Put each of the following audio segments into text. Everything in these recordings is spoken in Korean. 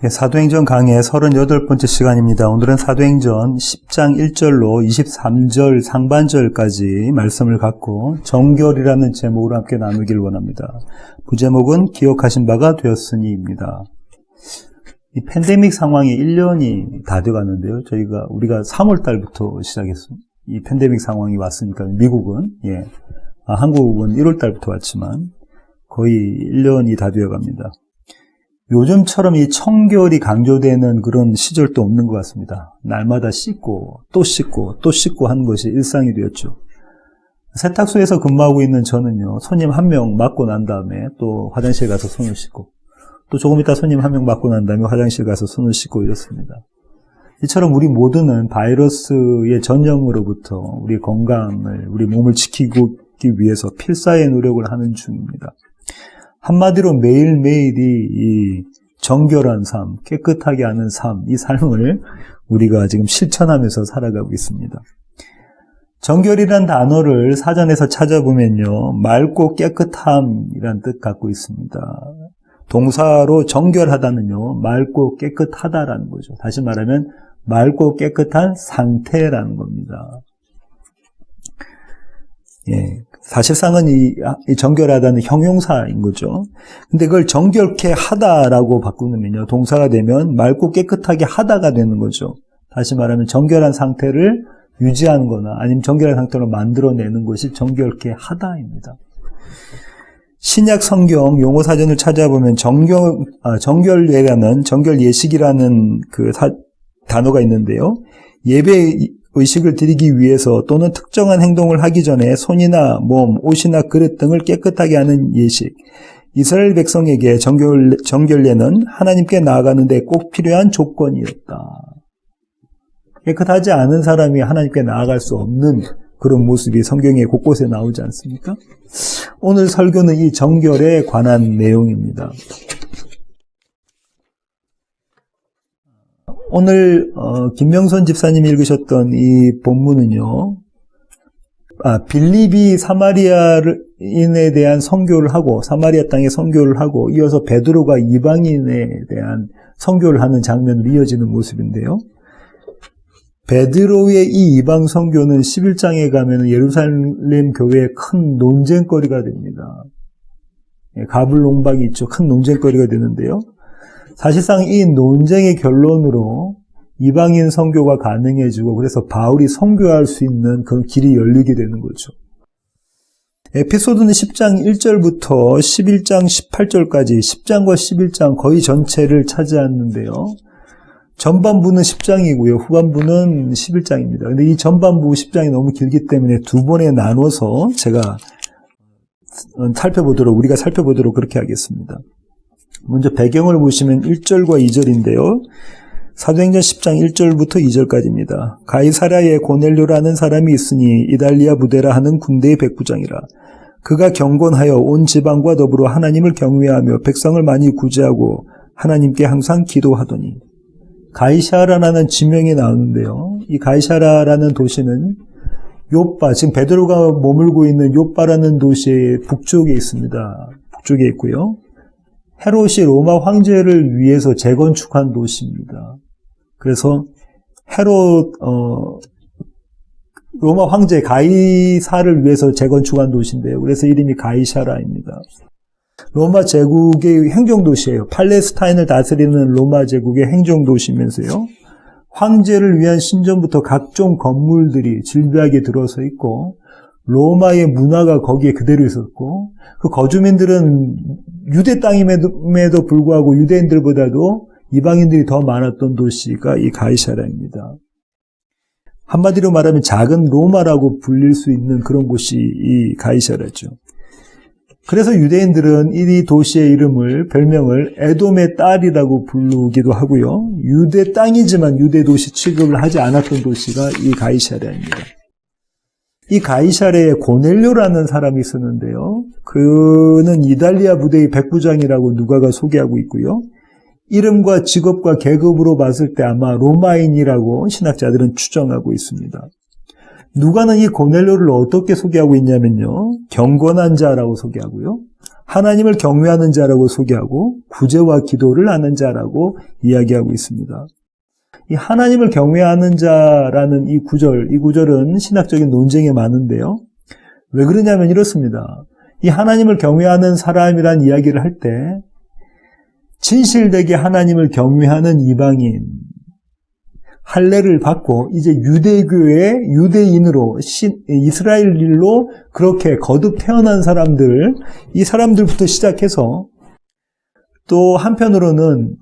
사도행전 강의 38번째 시간입니다. 오늘은 사도행전 10장 1절로 23절 상반절까지 말씀을 갖고 정결이라는 제목으로 함께 나누길 원합니다. 부제목은 기억하신 바가 되었으니입니다. 이 팬데믹 상황이 1년이 다 돼가는데요. 우리가 3월 달부터 시작했습니다. 이 팬데믹 상황이 왔으니까 미국은 한국은 1월 달부터 왔지만 거의 1년이 다 되어갑니다. 요즘처럼 이 청결이 강조되는 그런 시절도 없는 것 같습니다. 날마다 씻고 또 씻고 또 씻고 하는 것이 일상이 되었죠. 세탁소에서 근무하고 있는 저는요, 손님 한 명 맞고 난 다음에 또 화장실 가서 손을 씻고, 또 조금 있다 손님 한 명 맞고 난 다음에 화장실 가서 손을 씻고 이렇습니다. 이처럼 우리 모두는 바이러스의 전염으로부터 우리 건강을, 우리 몸을 지키기 위해서 필사의 노력을 하는 중입니다. 한마디로 매일매일이 이 정결한 삶, 깨끗하게 하는 삶, 이 삶을 우리가 지금 실천하면서 살아가고 있습니다. 정결이란 단어를 사전에서 찾아보면요, 맑고 깨끗함이란 뜻 갖고 있습니다. 동사로 정결하다는요, 맑고 깨끗하다라는 거죠. 다시 말하면 맑고 깨끗한 상태라는 겁니다. 사실상은 이 정결하다는 형용사인 거죠. 근데 그걸 정결케 하다라고 바꾸면요, 동사가 되면 맑고 깨끗하게 하다가 되는 거죠. 다시 말하면 정결한 상태를 유지하는 거나 아니면 정결한 상태로 만들어내는 것이 정결케 하다입니다. 신약 성경 용어 사전을 찾아보면 정결례라는, 정결 예식이라는 단어가 있는데요. 예배 의식을 드리기 위해서 또는 특정한 행동을 하기 전에 손이나 몸, 옷이나 그릇 등을 깨끗하게 하는 예식. 이스라엘 백성에게 정결례는 하나님께 나아가는 데 꼭 필요한 조건이었다. 깨끗하지 않은 사람이 하나님께 나아갈 수 없는 그런 모습이 성경에 곳곳에 나오지 않습니까? 오늘 설교는 이 정결에 관한 내용입니다. 오늘 김명선 집사님이 읽으셨던 이 본문은요, 빌립이 사마리아인에 대한 선교를 하고, 사마리아 땅에 선교를 하고, 이어서 베드로가 이방인에 대한 선교를 하는 장면으로 이어지는 모습인데요. 베드로의 이 이방 선교는 11장에 가면 예루살렘 교회의 큰 논쟁거리가 됩니다. 가불농박이 있죠. 큰 논쟁거리가 되는데요. 사실상 이 논쟁의 결론으로 이방인 선교가 가능해지고, 그래서 바울이 선교할 수 있는 그런 길이 열리게 되는 거죠. 에피소드는 10장 1절부터 11장 18절까지 10장과 11장 거의 전체를 차지하는데요. 전반부는 10장이고요. 후반부는 11장입니다. 근데 이 전반부 10장이 너무 길기 때문에 두 번에 나눠서 우리가 살펴보도록 그렇게 하겠습니다. 먼저 배경을 보시면 1절과 2절인데요. 사도행전 10장 1절부터 2절까지입니다. 가이사랴에 고넬료라는 사람이 있으니 이달리아 부데라 하는 군대의 백부장이라. 그가 경건하여 온 지방과 더불어 하나님을 경외하며 백성을 많이 구제하고 하나님께 항상 기도하더니. 가이사랴라는 지명이 나오는데요. 이 가이사랴라는 도시는 요빠, 지금 베드로가 머물고 있는 요빠라는 도시의 북쪽에 있습니다. 북쪽에 있고요. 헤롯이 로마 황제를 위해서 재건축한 도시입니다. 그래서 로마 황제 가이사를 위해서 재건축한 도시인데요. 그래서 이름이 가이사라입니다. 로마 제국의 행정도시예요. 팔레스타인을 다스리는 로마 제국의 행정도시면서요. 황제를 위한 신전부터 각종 건물들이 질비하게 들어서 있고, 로마의 문화가 거기에 그대로 있었고, 그 거주민들은 유대 땅임에도 불구하고 유대인들보다도 이방인들이 더 많았던 도시가 이 가이사랴입니다. 한마디로 말하면 작은 로마라고 불릴 수 있는 그런 곳이 이 가이사랴죠. 그래서 유대인들은 이 도시의 별명을 에돔의 딸이라고 부르기도 하고요. 유대 땅이지만 유대 도시 취급을 하지 않았던 도시가 이 가이사랴입니다. 이 가이사랴에 고넬료라는 사람이 있었는데요. 그는 이달리아 부대의 백부장이라고 누가가 소개하고 있고요. 이름과 직업과 계급으로 봤을 때 아마 로마인이라고 신학자들은 추정하고 있습니다. 누가는 이 고넬료를 어떻게 소개하고 있냐면요. 경건한 자라고 소개하고요. 하나님을 경외하는 자라고 소개하고 구제와 기도를 하는 자라고 이야기하고 있습니다. 이 하나님을 경외하는 자라는 이 구절은 신학적인 논쟁이 많은데요. 왜 그러냐면 이렇습니다. 이 하나님을 경외하는 사람이란 이야기를 할 때 진실되게 하나님을 경외하는 이방인, 할례를 받고 이제 유대교의 유대인으로 이스라엘인으로 그렇게 거듭 태어난 사람들, 이 사람들부터 시작해서 또 한편으로는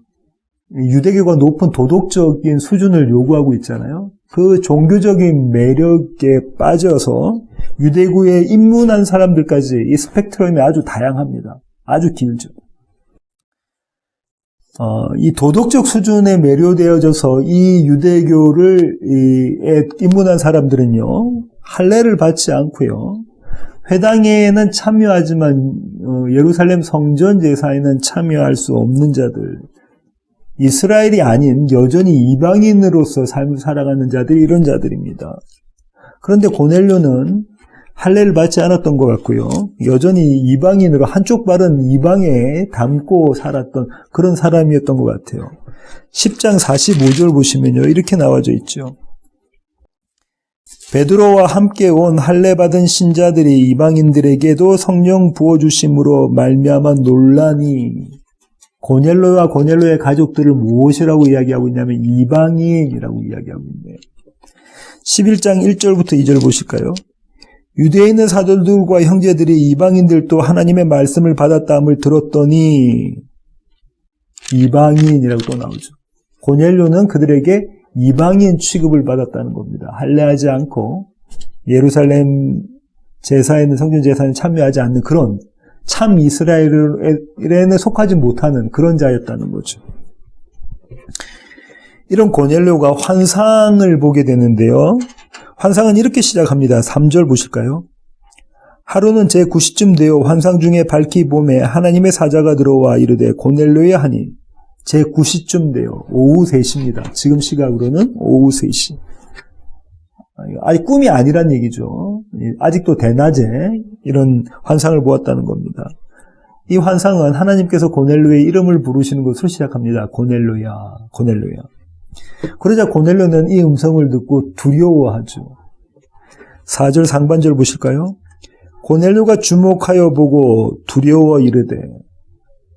유대교가 높은 도덕적인 수준을 요구하고 있잖아요. 그 종교적인 매력에 빠져서 유대교에 입문한 사람들까지 이 스펙트럼이 아주 다양합니다. 아주 길죠. 이 도덕적 수준에 매료되어져서 이 유대교를 입문한 사람들은요, 할례를 받지 않고요, 회당에는 참여하지만 예루살렘 성전 제사에는 참여할 수 없는 자들, 이스라엘이 아닌 여전히 이방인으로서 삶을 살아가는 자들이 이런 자들입니다. 그런데 고넬료는 할례를 받지 않았던 것 같고요. 여전히 이방인으로 한쪽 발은 이방에 담고 살았던 그런 사람이었던 것 같아요. 10장 45절 보시면요, 이렇게 나와져 있죠. 베드로와 함께 온 할례 받은 신자들이 이방인들에게도 성령 부어주심으로 말미암아 논란이, 고넬료와 고넬료의 가족들을 무엇이라고 이야기하고 있냐면 이방인이라고 이야기하고 있네요. 11장 1절부터 2절 보실까요? 유대에 있는 사도들과 형제들이 이방인들도 하나님의 말씀을 받았다함을 들었더니, 이방인이라고 또 나오죠. 고넬료는 그들에게 이방인 취급을 받았다는 겁니다. 할례하지 않고 예루살렘 제사에는, 성전 제사에는 참여하지 않는 그런 참 이스라엘에는 속하지 못하는 그런 자였다는 거죠. 이런 고넬료가 환상을 보게 되는데요. 환상은 이렇게 시작합니다. 3절 보실까요? 하루는 제9시쯤 되어 환상 중에 밝히 봄에 하나님의 사자가 들어와 이르되 고넬료야 하니, 제9시쯤 되어 오후 3시입니다. 지금 시각으로는 오후 3시. 아직 꿈이 아니란 얘기죠. 아직도 대낮에 이런 환상을 보았다는 겁니다. 이 환상은 하나님께서 고넬료의 이름을 부르시는 것으로 시작합니다. 고넬료야, 고넬료야. 그러자 고넬료는 이 음성을 듣고 두려워하죠. 4절 상반절 보실까요? 고넬료가 주목하여 보고 두려워 이르되,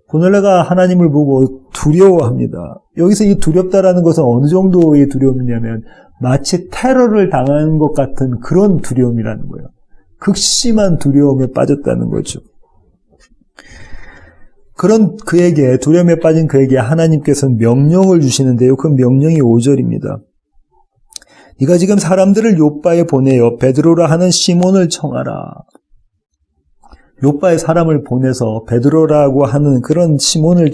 고넬료가 하나님을 보고 두려워합니다. 여기서 이 두렵다라는 것은 어느 정도의 두려움이냐면 마치 테러를 당한 것 같은 그런 두려움이라는 거예요. 극심한 두려움에 빠졌다는 거죠. 그런 그에게, 두려움에 빠진 그에게 하나님께서는 명령을 주시는데요. 그 명령이 5절입니다. 네가 지금 사람들을 요빠에 보내어 베드로라 하는 시몬을 청하라. 요빠에 사람을 보내서 베드로라고 하는 그런 시몬을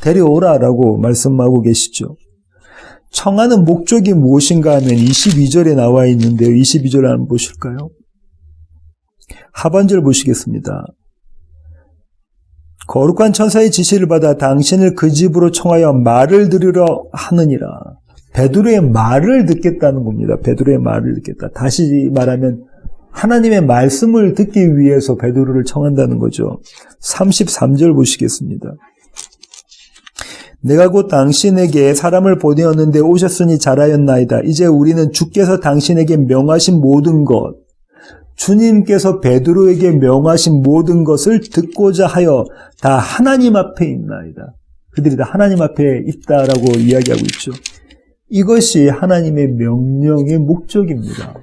데려오라라고 말씀하고 계시죠. 청하는 목적이 무엇인가 하면 22절에 나와 있는데요. 22절 한번 보실까요? 하반절 보시겠습니다. 거룩한 천사의 지시를 받아 당신을 그 집으로 청하여 말을 들으러 하느니라. 베드로의 말을 듣겠다는 겁니다. 베드로의 말을 듣겠다. 다시 말하면 하나님의 말씀을 듣기 위해서 베드로를 청한다는 거죠. 33절 보시겠습니다. 내가 곧 당신에게 사람을 보내었는데 오셨으니 잘하였나이다. 이제 우리는 주께서 당신에게 명하신 모든 것, 주님께서 베드로에게 명하신 모든 것을 듣고자 하여 다 하나님 앞에 있나이다. 그들이 다 하나님 앞에 있다라고 이야기하고 있죠. 이것이 하나님의 명령의 목적입니다.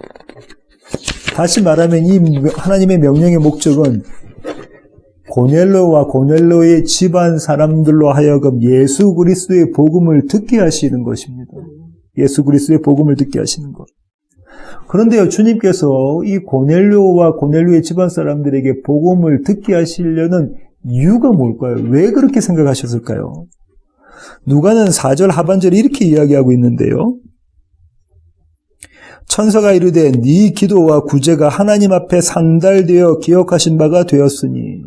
다시 말하면 이 하나님의 명령의 목적은 고넬료와 고넬료의 집안 사람들로 하여금 예수 그리스도의 복음을 듣게 하시는 것입니다. 예수 그리스도의 복음을 듣게 하시는 것. 그런데요, 주님께서 이 고넬료와 고넬료의 집안 사람들에게 복음을 듣게 하시려는 이유가 뭘까요? 왜 그렇게 생각하셨을까요? 누가는 4절 하반절에 이렇게 이야기하고 있는데요. 천사가 이르되 네 기도와 구제가 하나님 앞에 상달되어 기억하신 바가 되었으니,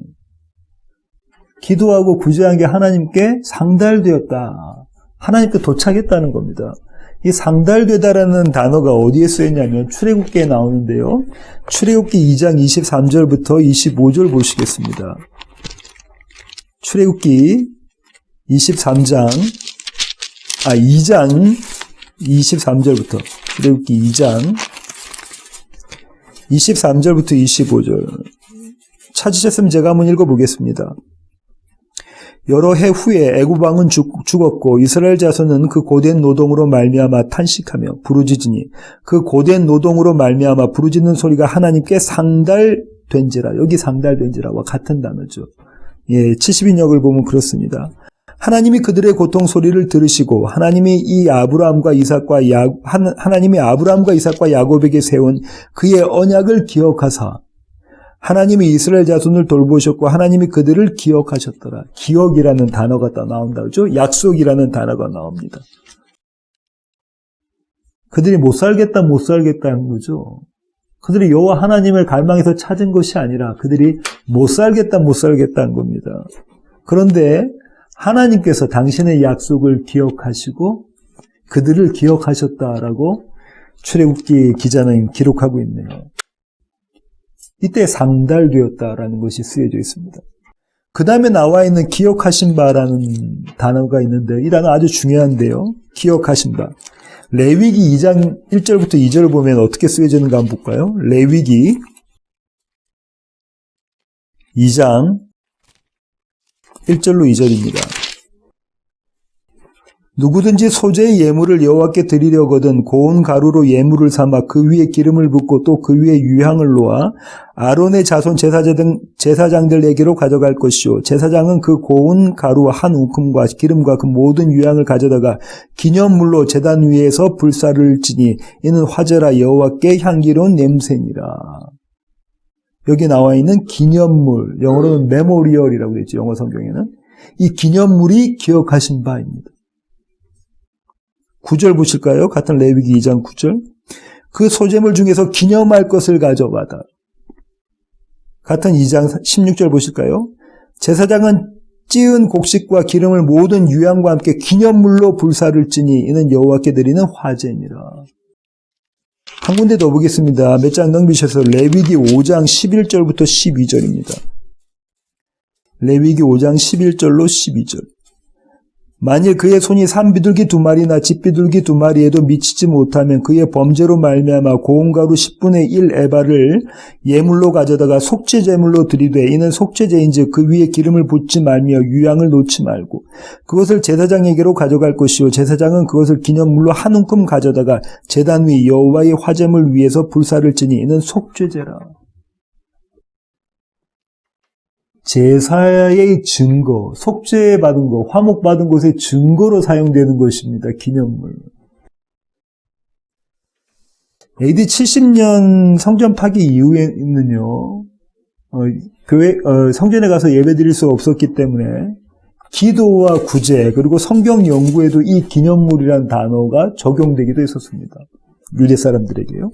기도하고 구제한 게 하나님께 상달되었다. 하나님께 도착했다는 겁니다. 이 상달되다라는 단어가 어디에 쓰였냐면 출애굽기에 나오는데요. 출애굽기 2장 23절부터 25절 보시겠습니다. 출애굽기 2장 23절부터 출애굽기 2장 23절부터 25절 찾으셨으면 제가 한번 읽어보겠습니다. 여러 해 후에 애굽 왕은 죽었고 이스라엘 자손은 그 고된 노동으로 말미암아 탄식하며 부르짖으니 그 고된 노동으로 말미암아 부르짖는 소리가 하나님께 상달된지라. 여기 상달된지라와 같은 단어죠. 70인역을 보면 그렇습니다. 하나님이 그들의 고통 소리를 들으시고 하나님이 아브라함과 이삭과 야곱에게 세운 그의 언약을 기억하사 하나님이 이스라엘 자손을 돌보셨고 하나님이 그들을 기억하셨더라. 기억이라는 단어가 또 나온다. 그죠? 약속이라는 단어가 나옵니다. 그들이 못 살겠다는 거죠. 그들이 여호와 하나님을 갈망해서 찾은 것이 아니라 그들이 못 살겠다는 겁니다. 그런데 하나님께서 당신의 약속을 기억하시고 그들을 기억하셨다라고 출애굽기 기자는 기록하고 있네요. 이때 상달되었다라는 것이 쓰여져 있습니다. 그 다음에 나와 있는 기억하신 바라는 단어가 있는데 이 단어 아주 중요한데요. 기억하신 바. 레위기 2장 1절부터 2절을 보면 어떻게 쓰여지는가 한번 볼까요? 레위기 2장 1절로 2절입니다. 누구든지 소재의 예물을 여호와께 드리려거든 고운 가루로 예물을 삼아 그 위에 기름을 붓고 또 그 위에 유향을 놓아 아론의 자손 제사장들에게로 가져갈 것이요 제사장은 그 고운 가루 한 움큼과 기름과 그 모든 유향을 가져다가 기념물로 제단 위에서 불사를 지니 이는 화제라 여호와께 향기로운 냄새니라. 여기 나와 있는 기념물, 영어로는 메모리얼이라고 되어 있죠. 영어 성경에는 이 기념물이 기억하신 바입니다. 9절 보실까요? 같은 레위기 2장 9절. 그 소재물 중에서 기념할 것을 가져와다. 같은 2장 16절 보실까요? 제사장은 찌은 곡식과 기름을 모든 유향과 함께 기념물로 불사를 지니 이는 여호와께 드리는 화제니라. 한 군데 더 보겠습니다. 몇 장 넘기셔서 레위기 5장 11절부터 12절입니다. 레위기 5장 11절로 12절. 만일 그의 손이 산비둘기 2마리나 집비둘기 2마리에도 미치지 못하면 그의 범죄로 말미암아 고운 가루 10분의 1 에바를 예물로 가져다가 속죄제물로 드리되 이는 속죄제인즉 그 위에 기름을 붓지 말며 유향을 놓지 말고 그것을 제사장에게로 가져갈 것이요 제사장은 그것을 기념물로 한 움큼 가져다가 제단 위 여호와의 화제물 위에서 불사를 지니 이는 속죄제라. 제사의 증거, 속죄받은 것, 화목받은 것의 증거로 사용되는 것입니다. 기념물. AD 70년 성전 파기 이후에는요, 성전에 가서 예배 드릴 수 없었기 때문에 기도와 구제 그리고 성경 연구에도 이 기념물이라는 단어가 적용되기도 했었습니다. 유대 사람들에게요.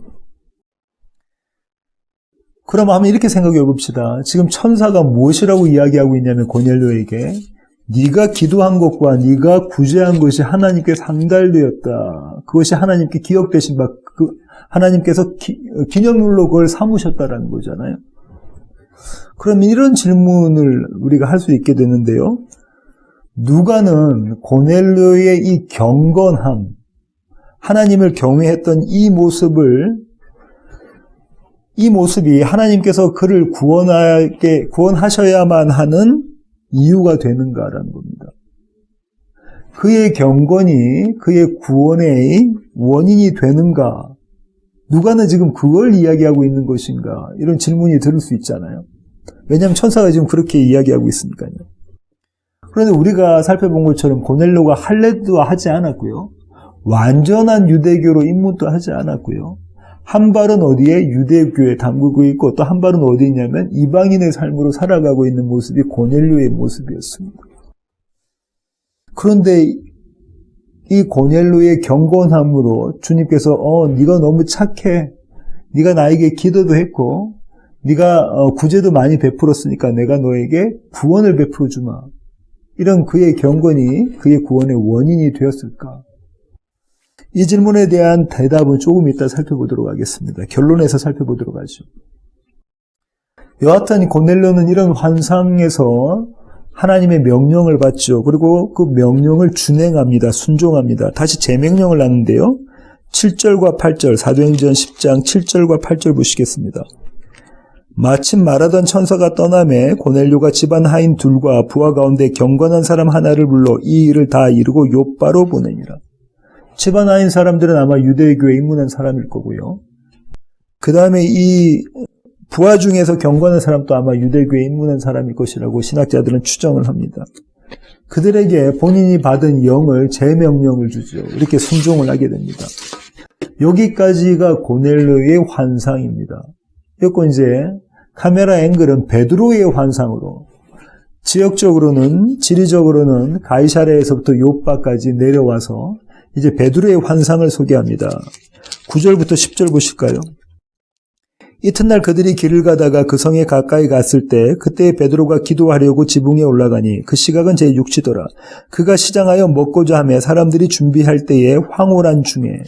그럼 한번 이렇게 생각해 봅시다. 지금 천사가 무엇이라고 이야기하고 있냐면 고넬료에게 네가 기도한 것과 네가 구제한 것이 하나님께 상달되었다. 그것이 하나님께 기억되신 바, 하나님께서 기념물로 그걸 삼으셨다라는 거잖아요. 그러면 이런 질문을 우리가 할 수 있게 되는데요. 누가는 고넬료의 이 경건함, 하나님을 경외했던 이 모습이 하나님께서 그를 구원하셔야만 하는 이유가 되는가라는 겁니다. 그의 경건이 그의 구원의 원인이 되는가? 누가는 지금 그걸 이야기하고 있는 것인가? 이런 질문이 들을 수 있잖아요. 왜냐하면 천사가 지금 그렇게 이야기하고 있으니까요. 그런데 우리가 살펴본 것처럼 고넬료가 할례도 하지 않았고요. 완전한 유대교로 입문도 하지 않았고요. 한 발은 어디에 유대교에 담그고 있고 또 한 발은 어디 있냐면 이방인의 삶으로 살아가고 있는 모습이 고넬료의 모습이었습니다. 그런데 이 고넬료의 경건함으로 주님께서 네가 너무 착해. 네가 나에게 기도도 했고 네가 구제도 많이 베풀었으니까 내가 너에게 구원을 베풀어 주마. 이런 그의 경건이 그의 구원의 원인이 되었을까? 이 질문에 대한 대답은 조금 이따 살펴보도록 하겠습니다. 결론에서 살펴보도록 하죠. 여하튼 고넬료는 이런 환상에서 하나님의 명령을 받죠. 그리고 그 명령을 준행합니다. 순종합니다. 다시 재명령을 하는데요. 7절과 8절, 사도행전 10장 7절과 8절 보시겠습니다. 마침 말하던 천사가 떠나매 고넬료가 집안 하인 둘과 부하 가운데 경건한 사람 하나를 불러 이 일을 다 이루고 요바로 보내니라. 집안 하인 사람들은 아마 유대교에 입문한 사람일 거고요. 그 다음에 이 부하 중에서 경건한 사람도 아마 유대교에 입문한 사람일 것이라고 신학자들은 추정을 합니다. 그들에게 본인이 받은 영을 재명령을 주죠. 이렇게 순종을 하게 됩니다. 여기까지가 고넬료의 환상입니다. 그리고 이제 카메라 앵글은 베드로의 환상으로 지역적으로는 지리적으로는 가이사랴에서부터 요바까지 내려와서 이제 베드로의 환상을 소개합니다. 9절부터 10절 보실까요? 이튿날 그들이 길을 가다가 그 성에 가까이 갔을 때 그때 베드로가 기도하려고 지붕에 올라가니 그 시각은 제6시더라. 그가 시장하여 먹고자 하며 사람들이 준비할 때에 황홀한 중에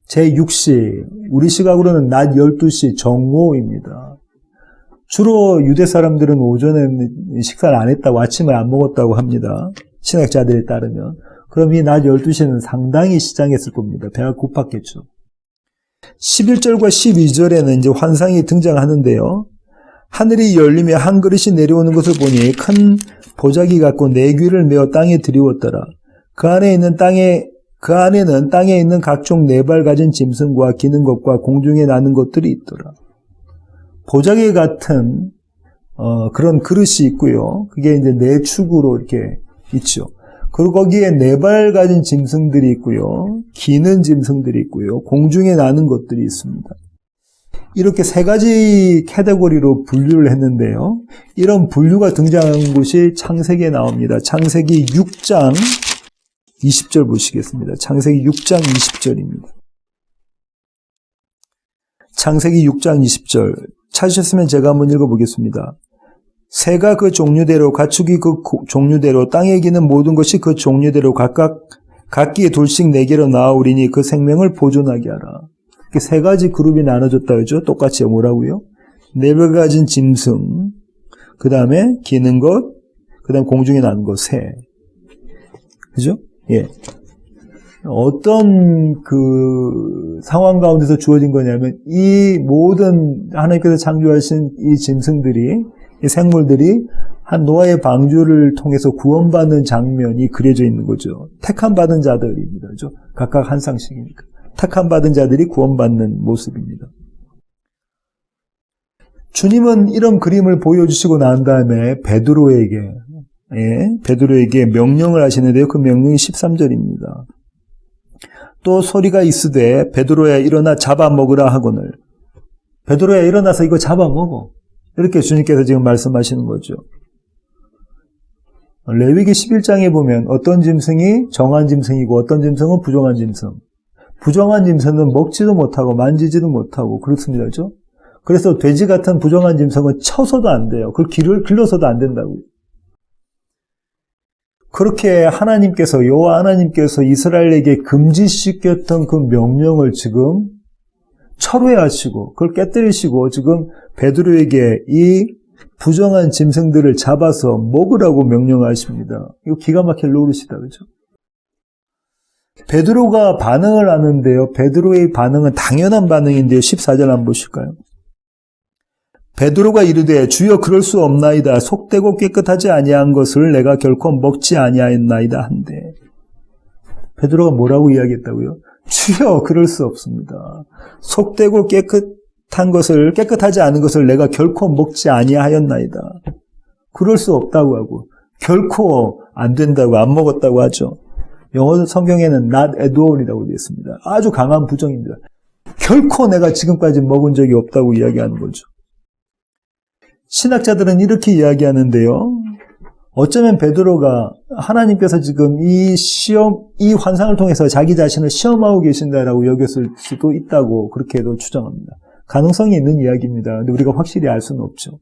제6시, 우리 시각으로는 낮 12시 정오입니다. 주로 유대 사람들은 오전에는 식사를 안 했다고 아침을 안 먹었다고 합니다. 신학자들에 따르면. 그럼 이 낮 12시는 상당히 시장했을 겁니다. 배가 고팠겠죠. 11절과 12절에는 이제 환상이 등장하는데요. 하늘이 열리며 한 그릇이 내려오는 것을 보니 큰 보자기 같고 네 귀를 메어 땅에 들이웠더라. 그 안에는 땅에 있는 각종 네 발 가진 짐승과 기는 것과 공중에 나는 것들이 있더라. 보자기 같은 그런 그릇이 있고요. 그게 이제 네 축으로 이렇게 있죠. 그리고 거기에 네 발 가진 짐승들이 있고요. 기는 짐승들이 있고요. 공중에 나는 것들이 있습니다. 이렇게 세 가지 카테고리로 분류를 했는데요. 이런 분류가 등장한 곳이 창세기에 나옵니다. 창세기 6장 20절 보시겠습니다. 창세기 6장 20절입니다. 창세기 6장 20절 찾으셨으면 제가 한번 읽어보겠습니다. 새가 그 종류대로 가축이 그 종류대로 땅에 기는 모든 것이 그 종류대로 각기의 돌씩 네 개로 나아오리니 그 생명을 보존하게 하라. 이렇게 세 가지 그룹이 나눠졌다 그죠? 똑같이 뭐라고요? 네 발 가진 짐승, 그 다음에 기는 것, 그 다음에 공중에 나는 것, 새. 그죠? 예. 어떤 그 상황 가운데서 주어진 거냐면 이 모든 하나님께서 창조하신 이 짐승들이 이 생물들이 한 노아의 방주를 통해서 구원받는 장면이 그려져 있는 거죠. 택함 받은 자들입니다. 그죠? 각각 한 쌍씩이니까. 택함 받은 자들이 구원받는 모습입니다. 주님은 이런 그림을 보여주시고 난 다음에 베드로에게 명령을 하시는데요. 그 명령이 13절입니다. 또 소리가 있으되 베드로야 일어나 잡아먹으라 하거늘. 베드로야 일어나서 이거 잡아먹어. 이렇게 주님께서 지금 말씀하시는 거죠. 레위기 11장에 보면 어떤 짐승이 정한 짐승이고 어떤 짐승은 부정한 짐승. 부정한 짐승은 먹지도 못하고 만지지도 못하고 그렇습니다. 그렇죠? 그래서 돼지 같은 부정한 짐승은 쳐서도 안 돼요. 그걸 길러서도 안 된다고요. 그렇게 여호와 하나님께서 이스라엘에게 금지시켰던 그 명령을 지금 철회하시고 그걸 깨뜨리시고 지금 베드로에게 이 부정한 짐승들을 잡아서 먹으라고 명령하십니다. 이거 기가 막힐 노릇이다. 그렇죠? 베드로가 반응을 하는데요. 베드로의 반응은 당연한 반응인데요. 14절 한번 보실까요? 베드로가 이르되 주여 그럴 수 없나이다. 속되고 깨끗하지 아니한 것을 내가 결코 먹지 아니하였나이다 한데 베드로가 뭐라고 이야기했다고요? 주여 그럴 수 없습니다. 속되고 깨끗하지 않은 것을 내가 결코 먹지 아니하였나이다. 그럴 수 없다고 하고 결코 안 된다고 안 먹었다고 하죠. 영어 성경에는 not at all이라고 되어 있습니다. 아주 강한 부정입니다. 결코 내가 지금까지 먹은 적이 없다고 이야기하는 거죠. 신학자들은 이렇게 이야기하는데요. 어쩌면 베드로가 하나님께서 지금 이 환상을 통해서 자기 자신을 시험하고 계신다라고 여겼을 수도 있다고 그렇게도 추정합니다. 가능성이 있는 이야기입니다. 근데 우리가 확실히 알 수는 없죠.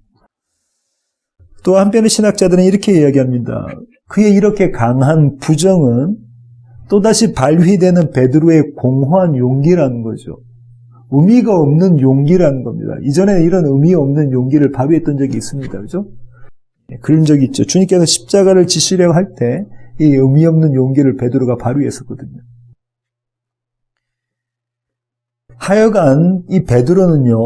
또 한편의 신학자들은 이렇게 이야기합니다. 그의 이렇게 강한 부정은 또다시 발휘되는 베드로의 공허한 용기라는 거죠. 의미가 없는 용기라는 겁니다. 이전에 이런 의미 없는 용기를 발휘했던 적이 있습니다. 그죠? 그런 적이 있죠. 주님께서 십자가를 지시려고 할 때 이 의미 없는 용기를 베드로가 발휘했었거든요. 하여간 이 베드로는요,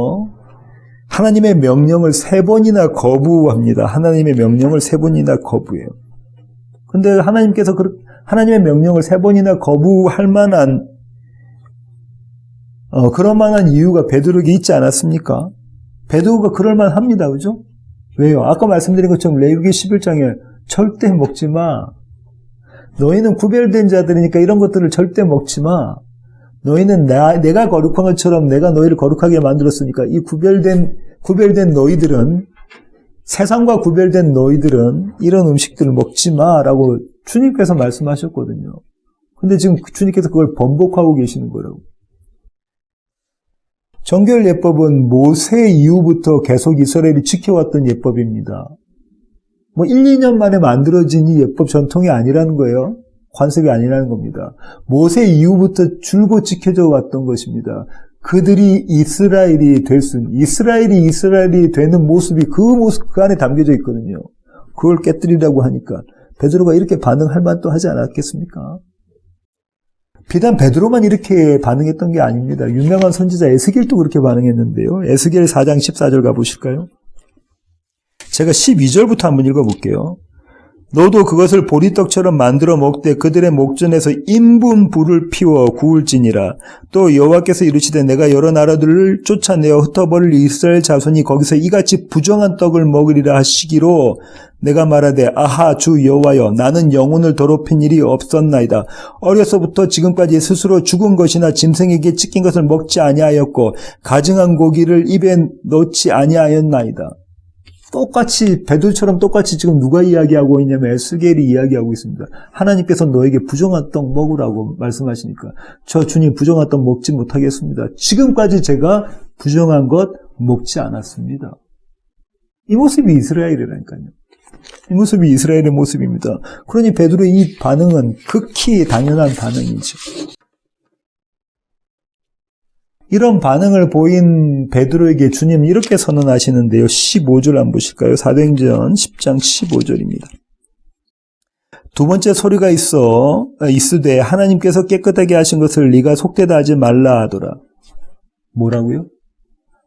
하나님의 명령을 3번이나 거부합니다. 하나님의 명령을 3번이나 거부해요. 근데 하나님께서 하나님의 명령을 3번이나 거부할 만한 그럴 만한 이유가 베드로에게 있지 않았습니까? 베드로가 그럴 만합니다. 그죠? 왜요? 아까 말씀드린 것처럼 레위기 11장에 절대 먹지 마. 너희는 구별된 자들이니까 이런 것들을 절대 먹지 마. 너희는 내가 거룩한 것처럼 내가 너희를 거룩하게 만들었으니까 이 구별된 너희들은, 세상과 구별된 너희들은 이런 음식들을 먹지 마라고 주님께서 말씀하셨거든요. 근데 지금 주님께서 그걸 번복하고 계시는 거라고. 정결 예법은 모세 이후부터 계속 이스라엘이 지켜왔던 예법입니다. 1, 2년 만에 만들어진 이 예법 전통이 아니라는 거예요. 관습이 아니라는 겁니다. 모세 이후부터 줄곧 지켜져 왔던 것입니다. 그들이 이스라엘이 되는 모습이 그 안에 담겨져 있거든요. 그걸 깨뜨리라고 하니까 베드로가 이렇게 반응할 만도 하지 않았겠습니까? 비단 베드로만 이렇게 반응했던 게 아닙니다. 유명한 선지자 에스겔도 그렇게 반응했는데요. 에스겔 4장 14절 가보실까요? 제가 12절부터 한번 읽어볼게요. 너도 그것을 보리떡처럼 만들어 먹되 그들의 목전에서 인분 불을 피워 구울지니라. 또 여호와께서 이르시되 내가 여러 나라들을 쫓아내어 흩어버릴 이스라엘 자손이 거기서 이같이 부정한 떡을 먹으리라 하시기로 내가 말하되 아하 주 여호와여 나는 영혼을 더럽힌 일이 없었나이다. 어려서부터 지금까지 스스로 죽은 것이나 짐승에게 찢긴 것을 먹지 아니하였고 가증한 고기를 입에 넣지 아니하였나이다. 베드로처럼 똑같이 지금 누가 이야기하고 있냐면 에스겔이 이야기하고 있습니다. 하나님께서 너에게 부정한 떡 먹으라고 말씀하시니까 저 주님 부정한 떡 먹지 못하겠습니다. 지금까지 제가 부정한 것 먹지 않았습니다. 이 모습이 이스라엘이라니까요. 이 모습이 이스라엘의 모습입니다. 그러니 베드로의 이 반응은 극히 당연한 반응이죠. 이런 반응을 보인 베드로에게 주님은 이렇게 선언하시는데요. 15절 한번 보실까요? 사도행전 10장 15절입니다. 두 번째 소리가 있으되 하나님께서 깨끗하게 하신 것을 네가 속되다 하지 말라 하더라. 뭐라고요?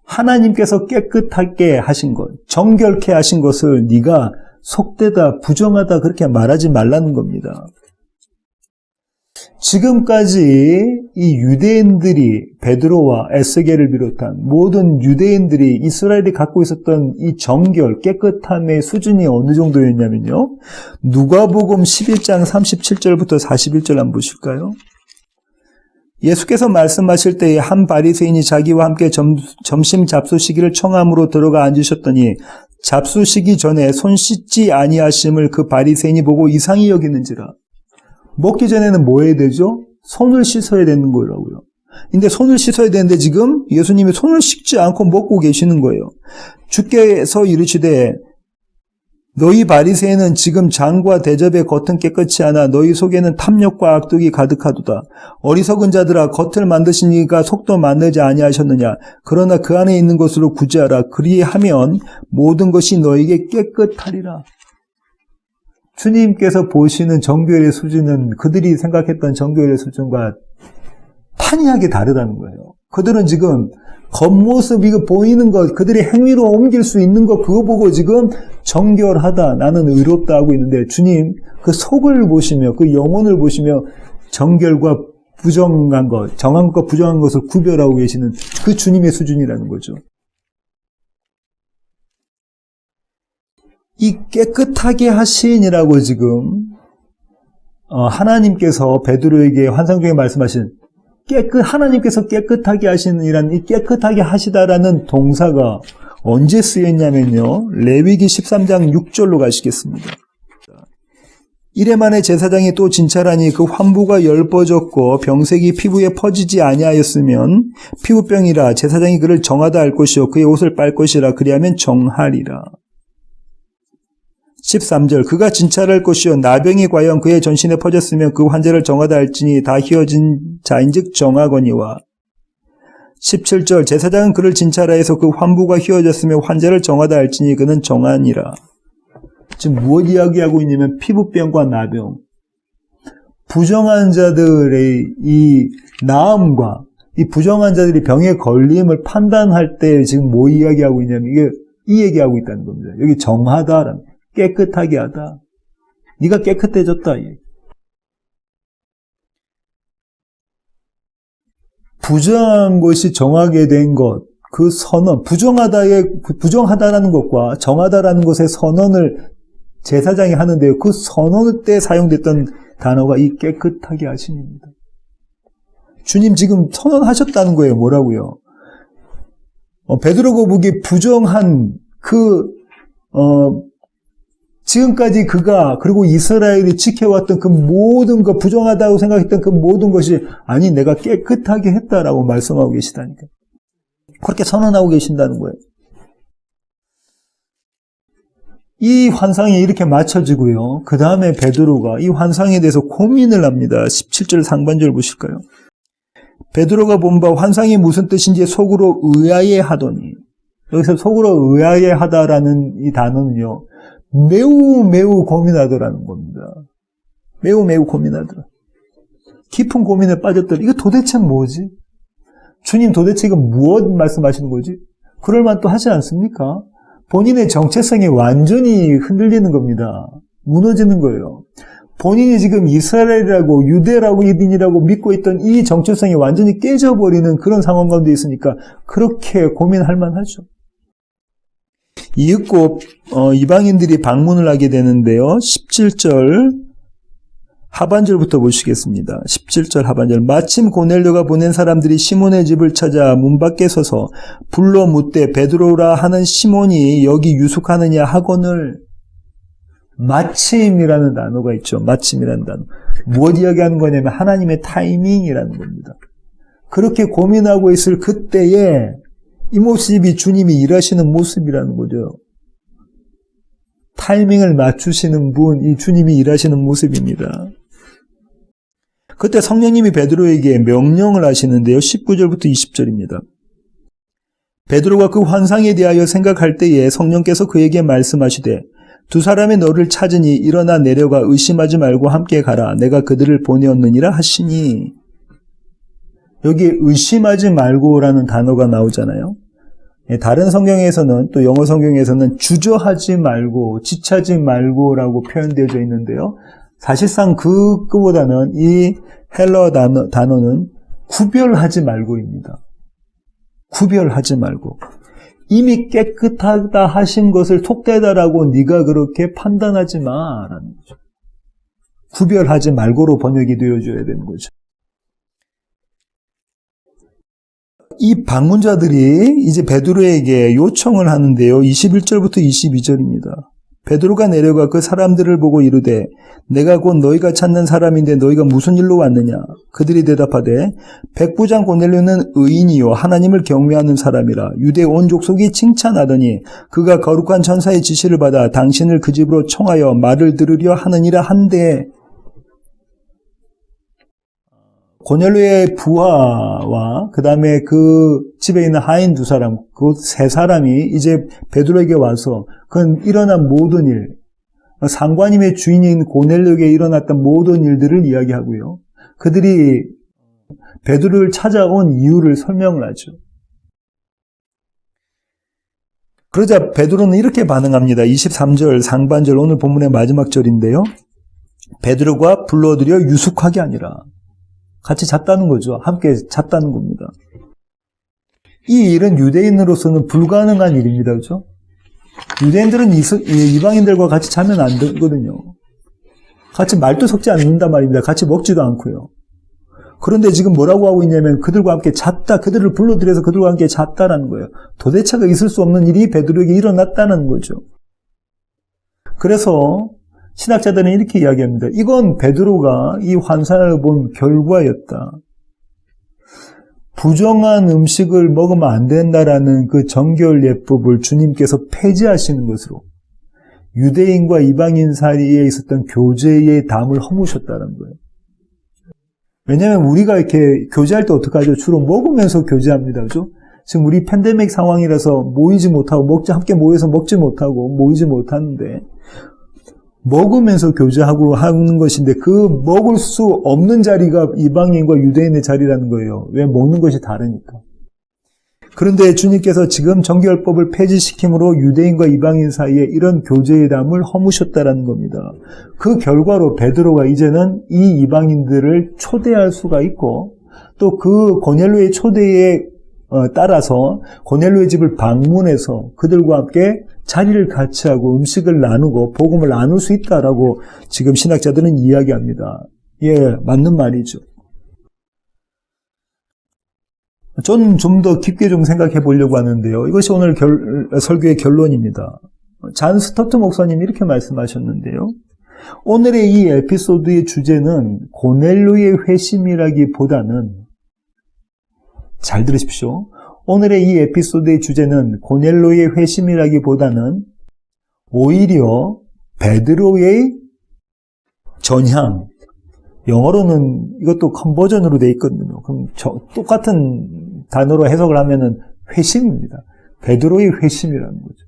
하나님께서 깨끗하게 하신 것, 정결케 하신 것을 네가 속되다, 부정하다 그렇게 말하지 말라는 겁니다. 지금까지 이 유대인들이 베드로와 에스겔을 비롯한 모든 유대인들이 이스라엘이 갖고 있었던 이 정결, 깨끗함의 수준이 어느 정도였냐면요. 누가복음 11장 37절부터 41절 한번 보실까요? 예수께서 말씀하실 때에 한 바리새인이 자기와 함께 점심 잡수시기를 청함으로 들어가 앉으셨더니 잡수시기 전에 손 씻지 아니하심을 그 바리새인이 보고 이상히 여기는지라. 먹기 전에는 뭐 해야 되죠? 손을 씻어야 되는 거라고요. 근데 손을 씻어야 되는데 지금 예수님이 손을 씻지 않고 먹고 계시는 거예요. 주께서 이르시되 너희 바리새인은 지금 장과 대접의 겉은 깨끗이 하나 너희 속에는 탐욕과 악독이 가득하도다. 어리석은 자들아 겉을 만드시니까 속도 만들지 아니하셨느냐. 그러나 그 안에 있는 것으로 구제하라. 그리하면 모든 것이 너에게 깨끗하리라. 주님께서 보시는 정결의 수준은 그들이 생각했던 정결의 수준과 판이하게 다르다는 거예요. 그들은 지금 겉모습 이거 보이는 것, 그들이 행위로 옮길 수 있는 것 그거 보고 지금 정결하다, 나는 의롭다 하고 있는데 주님 그 속을 보시며 그 영혼을 보시며 정결과 부정한 것, 정한 것과 부정한 것을 구별하고 계시는 그 주님의 수준이라는 거죠. 이 깨끗하게 하시니라고 지금 하나님께서 베드로에게 환상 중에 말씀하신 하나님께서 깨끗하게 하시니라는 이 깨끗하게 하시다라는 동사가 언제 쓰였냐면요. 레위기 13장 6절로 가시겠습니다. 이래 만에 제사장이 또 진찰하니 그 환부가 엷어졌고 병색이 피부에 퍼지지 아니하였으면 피부병이라 제사장이 그를 정하다 할 것이요 그의 옷을 빨 것이라 그리하면 정하리라. 13절 그가 진찰할 것이요 나병이 과연 그의 전신에 퍼졌으면 그 환자를 정하다 할지니 다 희어진 자인즉 정하거니와 17절 제사장은 그를 진찰하여서 그 환부가 희어졌으며 환자를 정하다 할지니 그는 정하니라. 지금 무엇 이야기하고 있냐면 피부병과 나병. 부정한 자들의 이 나음과 이 부정한 자들이 병에 걸림을 판단할 때 지금 뭐 이야기하고 있냐면 이게 이 얘기하고 있다는 겁니다. 여기 정하다, 깨끗하게 하다. 네가 깨끗해졌다. 부정한 것이 정하게 된 것, 그 선언, 부정하다라는 것과 정하다라는 것의 선언을 제사장이 하는데요. 그 선언 때 사용됐던 단어가 이 깨끗하게 하심입니다. 주님 지금 선언하셨다는 거예요. 뭐라고요? 베드로가 보기에 부정한 지금까지 그가 그리고 이스라엘이 지켜왔던 그 모든 것, 부정하다고 생각했던 그 모든 것이 아니 내가 깨끗하게 했다라고 말씀하고 계시다니까. 그렇게 선언하고 계신다는 거예요. 이 환상이 이렇게 맞춰지고요. 그 다음에 베드로가 이 환상에 대해서 고민을 합니다. 17절 상반절 보실까요? 베드로가 본 바 환상이 무슨 뜻인지 속으로 의아해하더니, 여기서 속으로 의아해하다라는 이 단어는요, 매우 고민하더라는 겁니다. 매우 고민하더라. 깊은 고민에 빠졌더라. 이거 도대체 뭐지? 주님 도대체 이거 무엇 말씀하시는 거지? 그럴 만도 하지 않습니까? 본인의 정체성이 완전히 흔들리는 겁니다. 무너지는 거예요. 본인이 지금 이스라엘이라고 유대라고 이딘이라고 믿고 있던 이 정체성이 완전히 깨져버리는 그런 상황 가운데 있으니까 그렇게 고민할 만하죠. 이윽고 이방인들이 방문을 하게 되는데요. 17절 하반절부터 보시겠습니다. 17절 하반절. 마침 고넬료가 보낸 사람들이 시몬의 집을 찾아 문 밖에 서서 불러 묻되 베드로라 하는 시몬이 여기 유숙하느냐 하거늘. 마침이라는 단어가 있죠. 마침이라는 단어. 무엇 이야기하는 거냐면 하나님의 타이밍이라는 겁니다. 그렇게 고민하고 있을 그때에 이 모습이 주님이 일하시는 모습이라는 거죠. 타이밍을 맞추시는 분, 이 주님이 일하시는 모습입니다. 그때 성령님이 베드로에게 명령을 하시는데요. 19절부터 20절입니다. 베드로가 그 환상에 대하여 생각할 때에 성령께서 그에게 말씀하시되 두 사람이 너를 찾으니 일어나 내려가 의심하지 말고 함께 가라. 내가 그들을 보내었느니라 하시니. 여기 의심하지 말고라는 단어가 나오잖아요. 다른 성경에서는 또 영어 성경에서는 주저하지 말고 지체하지 말고라고 표현되어져 있는데요. 사실상 그거보다는 이 헬러 단어는 구별하지 말고입니다. 구별하지 말고. 이미 깨끗하다 하신 것을 속되다라고 네가 그렇게 판단하지 마라는 거죠. 구별하지 말고로 번역이 되어줘야 되는 거죠. 이 방문자들이 이제 베드로에게 요청을 하는데요. 21절부터 22절입니다. 베드로가 내려가 그 사람들을 보고 이르되 내가 곧 너희가 찾는 사람인데 너희가 무슨 일로 왔느냐? 그들이 대답하되 백부장 고넬료는 의인이요 하나님을 경외하는 사람이라 유대 온 족속이 칭찬하더니 그가 거룩한 천사의 지시를 받아 당신을 그 집으로 청하여 말을 들으려 하느니라 한데 고넬료의 부하와 그 다음에 그 집에 있는 하인 두 사람, 그 세 사람이 이제 베드로에게 와서 그 일어난 모든 일, 상관임의 주인인 고넬료에게 일어났던 모든 일들을 이야기하고요. 그들이 베드로를 찾아온 이유를 설명을 하죠. 그러자 베드로는 이렇게 반응합니다. 23절 상반절 오늘 본문의 마지막 절인데요. 베드로가 불러들여 유숙하게 하니라. 같이 잤다는 거죠. 함께 잤다는 겁니다. 이 일은 유대인으로서는 불가능한 일입니다. 그렇죠? 유대인들은 이방인들과 같이 자면 안 되거든요. 같이 말도 섞지 않는단 말입니다. 같이 먹지도 않고요. 그런데 지금 뭐라고 하고 있냐면 그들과 함께 잤다. 그들을 불러들여서 그들과 함께 잤다라는 거예요. 도대체가 있을 수 없는 일이 베드로에게 일어났다는 거죠. 그래서 신학자들은 이렇게 이야기합니다. 이건 베드로가 이 환상을 본 결과였다. 부정한 음식을 먹으면 안 된다라는 그 정결 예법을 주님께서 폐지하시는 것으로 유대인과 이방인 사이에 있었던 교제의 담을 허무셨다는 거예요. 왜냐하면 우리가 이렇게 교제할 때 어떻게 하죠? 주로 먹으면서 교제합니다. 그죠? 지금 우리 팬데믹 상황이라서 모이지 못하고 함께 모여서 먹지 못하고 모이지 못하는데 먹으면서 교제하고 하는 것인데 그 먹을 수 없는 자리가 이방인과 유대인의 자리라는 거예요. 왜? 먹는 것이 다르니까. 그런데 주님께서 지금 정결법을 폐지시킴으로 유대인과 이방인 사이에 이런 교제담을 허무셨다라는 겁니다. 그 결과로 베드로가 이제는 이 이방인들을 초대할 수가 있고 또 그 고넬료의 초대에 따라서 고넬료의 집을 방문해서 그들과 함께 자리를 같이 하고 음식을 나누고 복음을 나눌 수 있다라고 지금 신학자들은 이야기합니다. 예, 맞는 말이죠. 저는 좀 더 깊게 좀 생각해 보려고 하는데요. 이것이 오늘 설교의 결론입니다. 잔 스토트 목사님이 이렇게 말씀하셨는데요. 오늘의 이 에피소드의 주제는 고넬료의 회심이라기보다는, 잘 들으십시오. 오늘의 이 에피소드의 주제는 고넬료의 회심이라기보다는 오히려 베드로의 전향, 영어로는 이것도 컨버전으로 되어 있거든요. 그럼 똑같은 단어로 해석을 하면은 회심입니다. 베드로의 회심이라는 거죠.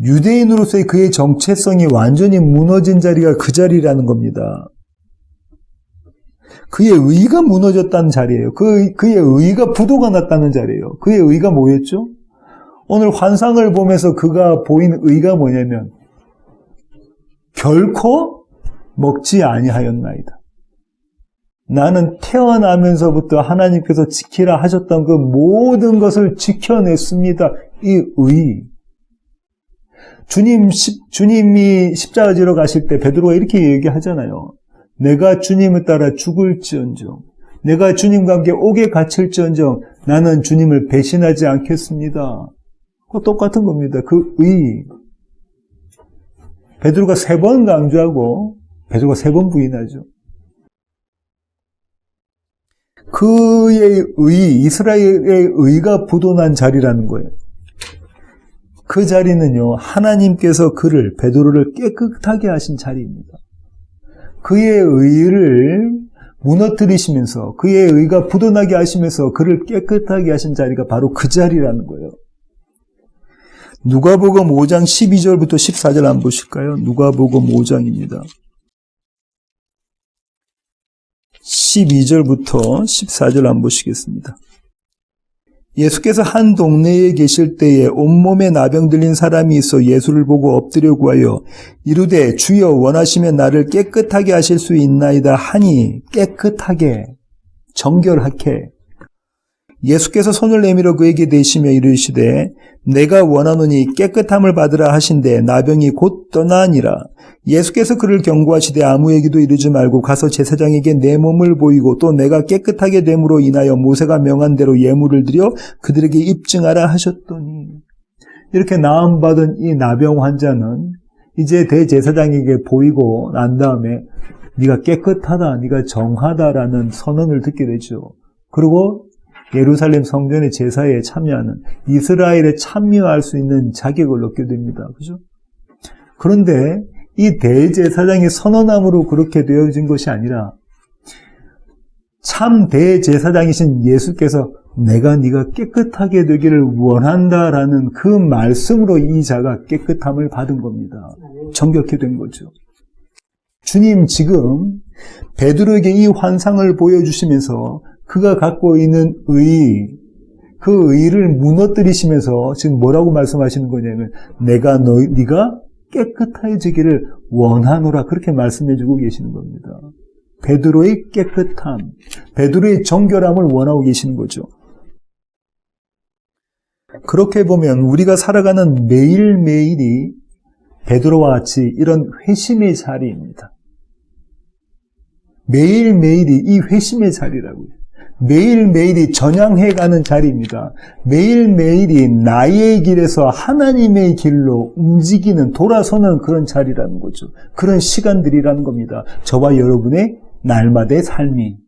유대인으로서의 그의 정체성이 완전히 무너진 자리가 그 자리라는 겁니다. 그의 의가 무너졌다는 자리예요. 그의 의가 부도가 났다는 자리예요. 그의 의가 뭐였죠? 오늘 환상을 보면서 그가 보인 의가 뭐냐면 결코 먹지 아니하였나이다. 나는 태어나면서부터 하나님께서 지키라 하셨던 그 모든 것을 지켜냈습니다. 이 의. 주님이 십자가 지러 가실 때 베드로가 이렇게 얘기하잖아요. 내가 주님을 따라 죽을지언정, 내가 주님과 함께 옥에 갇힐지언정 나는 주님을 배신하지 않겠습니다. 그거 똑같은 겁니다. 그 의. 베드로가 3번 강조하고 베드로가 3번 부인하죠. 그의 의, 이스라엘의 의가 부도난 자리라는 거예요. 그 자리는요, 하나님께서 그를, 베드로를 깨끗하게 하신 자리입니다. 그의 의를 무너뜨리시면서 그의 의가 부도나게 하시면서 그를 깨끗하게 하신 자리가 바로 그 자리라는 거예요. 누가복음 5장 12절부터 14절 한번 보실까요? 누가복음 5장입니다. 12절부터 14절 한번 보시겠습니다. 예수께서 한 동네에 계실 때에 온몸에 나병 들린 사람이 있어 예수를 보고 엎드려 구하여 이르되 주여 원하시면 나를 깨끗하게 하실 수 있나이다 하니 깨끗하게 정결하게 예수께서 손을 내밀어 그에게 대시며 이르시되 내가 원하노니 깨끗함을 받으라 하신대 나병이 곧 떠나니라. 예수께서 그를 경고하시되 아무에게도 이르지 말고 가서 제사장에게 내 몸을 보이고 또 내가 깨끗하게 됨으로 인하여 모세가 명한 대로 예물을 드려 그들에게 입증하라 하셨더니, 이렇게 나음받은 이 나병 환자는 이제 대제사장에게 보이고 난 다음에 네가 깨끗하다, 네가 정하다라는 선언을 듣게 되죠. 그리고 예루살렘 성전의 제사에 참여하는, 이스라엘에 참여할 수 있는 자격을 얻게 됩니다. 그죠? 그런데 이 대제사장의 선언함으로 그렇게 되어진 것이 아니라 참 대제사장이신 예수께서 내가 네가 깨끗하게 되기를 원한다라는 그 말씀으로 이 자가 깨끗함을 받은 겁니다. 정결케 된 거죠. 주님 지금 베드로에게 이 환상을 보여주시면서 그가 갖고 있는 의, 그 의를 무너뜨리시면서 지금 뭐라고 말씀하시는 거냐면 네가 깨끗해지기를 원하노라, 그렇게 말씀해주고 계시는 겁니다. 베드로의 깨끗함, 베드로의 정결함을 원하고 계시는 거죠. 그렇게 보면 우리가 살아가는 매일매일이 베드로와 같이 이런 회심의 자리입니다. 매일매일이 이 회심의 자리라고요. 매일매일이 전향해가는 자리입니다. 매일매일이 나의 길에서 하나님의 길로 움직이는, 돌아서는 그런 자리라는 거죠. 그런 시간들이라는 겁니다. 저와 여러분의 날마다의 삶이.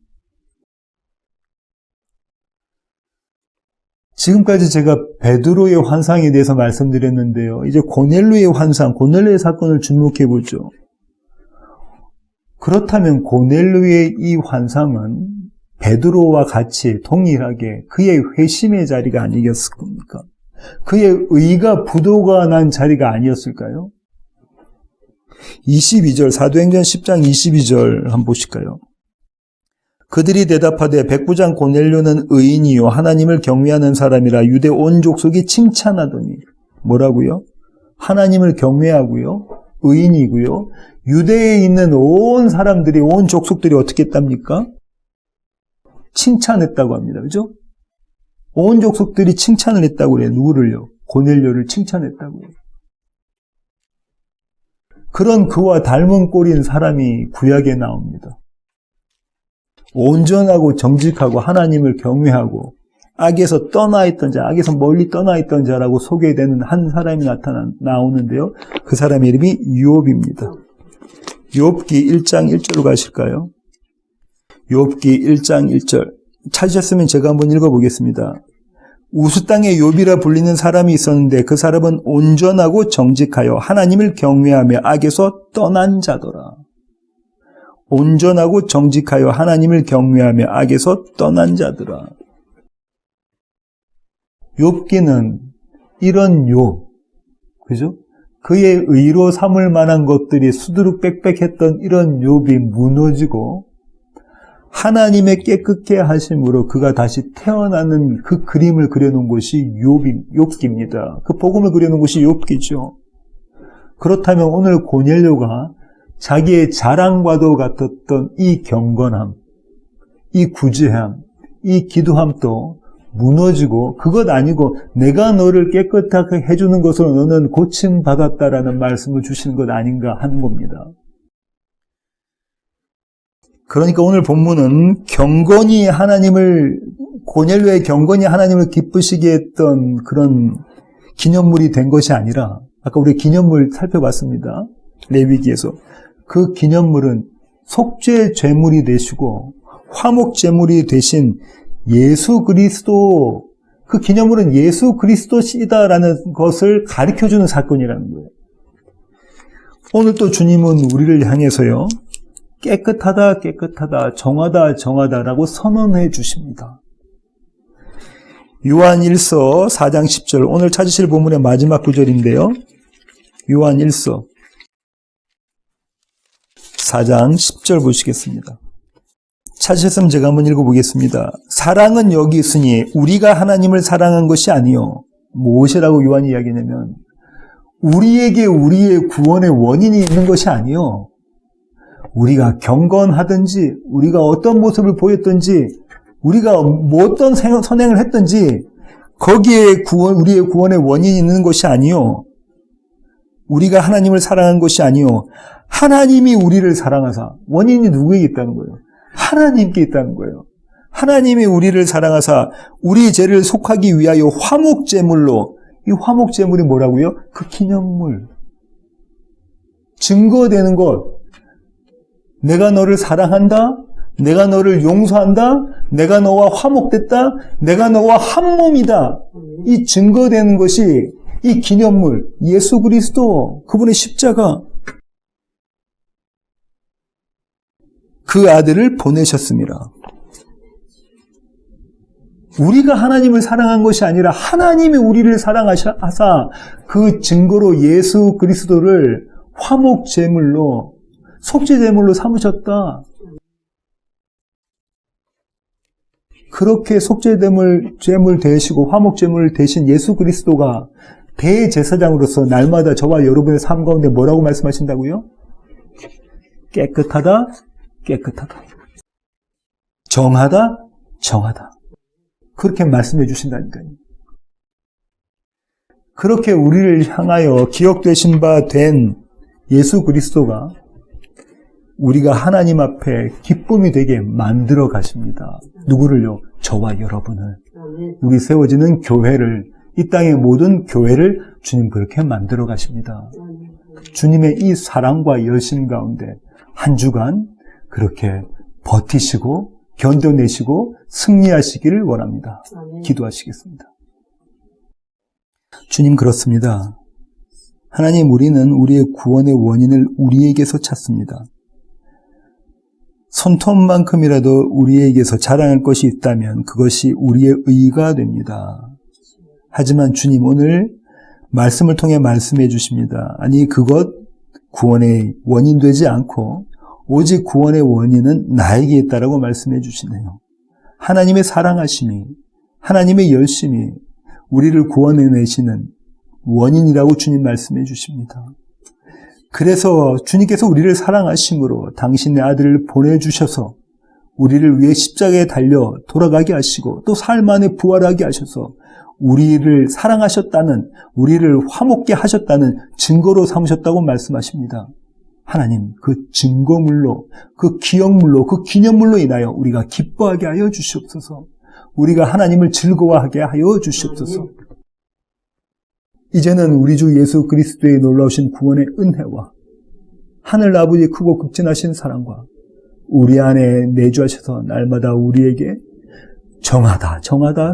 지금까지 제가 베드로의 환상에 대해서 말씀드렸는데요. 이제 고넬료의 환상, 고넬료의 사건을 주목해 보죠. 그렇다면 고넬료의 이 환상은 베드로와 같이 동일하게 그의 회심의 자리가 아니겠습니까? 그의 의가 부도가 난 자리가 아니었을까요? 22절, 사도행전 10장 22절 한번 보실까요? 그들이 대답하되 백부장 고넬료는 의인이요 하나님을 경외하는 사람이라 유대 온 족속이 칭찬하더니. 뭐라고요? 하나님을 경외하고요, 의인이고요, 유대에 있는 온 사람들이, 온 족속들이 어떻게 했답니까? 칭찬했다고 합니다. 그죠? 온 족속들이 칭찬을 했다고 그래요. 누구를요? 고넬료를 칭찬했다고요. 그런 그와 닮은 꼴인 사람이 구약에 나옵니다. 온전하고 정직하고 하나님을 경외하고 악에서 떠나 있던 자, 악에서 멀리 떠나 있던 자라고 소개되는 한 사람이 나오는데요. 그 사람의 이름이 욥입니다. 욥기 1장 1절로 가실까요? 욥기 1장 1절. 찾으셨으면 제가 한번 읽어보겠습니다. 우스 땅에 욥이라 불리는 사람이 있었는데 그 사람은 온전하고 정직하여 하나님을 경외하며 악에서 떠난 자더라. 온전하고 정직하여 하나님을 경외하며 악에서 떠난 자더라. 욥기는 이런 욥, 그죠? 그의 의로 삼을 만한 것들이 수두룩빽빽했던 이런 욥이 무너지고 하나님의 깨끗게 하심으로 그가 다시 태어나는 그 그림을 그려놓은 것이 욥기입니다. 그 복음을 그려놓은 것이 욥기죠. 그렇다면 오늘 고넬료가 자기의 자랑과도 같았던 이 경건함, 이 구제함, 이 기도함도 무너지고 그것 아니고 내가 너를 깨끗하게 해주는 것으로 너는 고침받았다라는 말씀을 주시는 것 아닌가 하는 겁니다. 그러니까 오늘 본문은 고넬료의 경건이 하나님을 기쁘시게 했던 그런 기념물이 된 것이 아니라, 아까 우리 기념물 살펴봤습니다. 레위기에서. 그 기념물은 속죄 제물이 되시고 화목 제물이 되신 예수 그리스도, 그 기념물은 예수 그리스도시다라는 것을 가르쳐주는 사건이라는 거예요. 오늘 또 주님은 우리를 향해서요, 깨끗하다, 깨끗하다, 정하다, 정하다라고 선언해 주십니다. 요한 1서 4장 10절, 오늘 찾으실 본문의 마지막 구절인데요. 요한 1서 4장 10절 보시겠습니다. 찾으셨으면 제가 한번 읽어보겠습니다. 사랑은 여기 있으니 우리가 하나님을 사랑한 것이 아니요. 무엇이라고 요한이 이야기하냐면 우리에게 우리의 구원의 원인이 있는 것이 아니요. 우리가 경건하든지 우리가 어떤 모습을 보였든지 우리가 뭐 어떤 선행을 했든지 거기에 우리의 구원의 원인이 있는 것이 아니요. 우리가 하나님을 사랑한 것이 아니요. 하나님이 우리를 사랑하사. 원인이 누구에게 있다는 거예요? 하나님께 있다는 거예요. 하나님이 우리를 사랑하사 우리 죄를 속하기 위하여 화목제물로, 이 화목제물이 뭐라고요? 그 기념물, 증거되는 것. 내가 너를 사랑한다, 내가 너를 용서한다, 내가 너와 화목됐다, 내가 너와 한 몸이다. 이 증거되는 것이 이 기념물, 예수 그리스도, 그분의 십자가, 그 아들을 보내셨습니다. 우리가 하나님을 사랑한 것이 아니라 하나님이 우리를 사랑하사 그 증거로 예수 그리스도를 화목제물로, 속죄제물로 삼으셨다. 그렇게 속죄제물 되시고 화목제물 되신 예수 그리스도가 대제사장으로서 날마다 저와 여러분의 삶 가운데 뭐라고 말씀하신다고요? 깨끗하다, 깨끗하다. 정하다, 정하다. 그렇게 말씀해 주신다니까요. 그렇게 우리를 향하여 기억되신 바 된 예수 그리스도가 우리가 하나님 앞에 기쁨이 되게 만들어 가십니다. 누구를요? 저와 여러분을. 우리 세워지는 교회를, 이 땅의 모든 교회를 주님 그렇게 만들어 가십니다. 주님의 이 사랑과 열심 가운데 한 주간 그렇게 버티시고 견뎌내시고 승리하시기를 원합니다. 기도하시겠습니다. 주님, 그렇습니다. 하나님, 우리는 우리의 구원의 원인을 우리에게서 찾습니다. 손톱만큼이라도 우리에게서 자랑할 것이 있다면 그것이 우리의 의가 됩니다. 하지만 주님 오늘 말씀을 통해 말씀해 주십니다. 아니 그것 구원의 원인 되지 않고 오직 구원의 원인은 나에게 있다라고 말씀해 주시네요. 하나님의 사랑하심이, 하나님의 열심이 우리를 구원해내시는 원인이라고 주님 말씀해 주십니다. 그래서 주님께서 우리를 사랑하심으로 당신의 아들을 보내주셔서 우리를 위해 십자가에 달려 돌아가게 하시고 또 삶 안에 부활하게 하셔서 우리를 사랑하셨다는, 우리를 화목게 하셨다는 증거로 삼으셨다고 말씀하십니다. 하나님, 그 증거물로, 그 기억물로, 그 기념물로 인하여 우리가 기뻐하게 하여 주시옵소서. 우리가 하나님을 즐거워하게 하여 주시옵소서. 이제는 우리 주 예수 그리스도의 놀라우신 구원의 은혜와 하늘 아버지의 크고 극진하신 사랑과 우리 안에 내주하셔서 날마다 우리에게 정하다,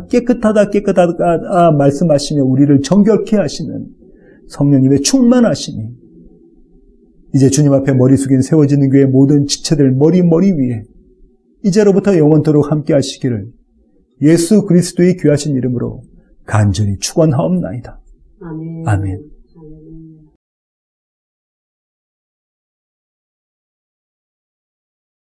깨끗하다 말씀하시며 우리를 정결케 하시는 성령님의 충만하심이 이제 주님 앞에 머리 숙인 세워지는 교회 모든 지체들 머리 위에 이제로부터 영원토록 함께 하시기를 예수 그리스도의 귀하신 이름으로 간절히 축원하옵나이다. 아멘. 아멘.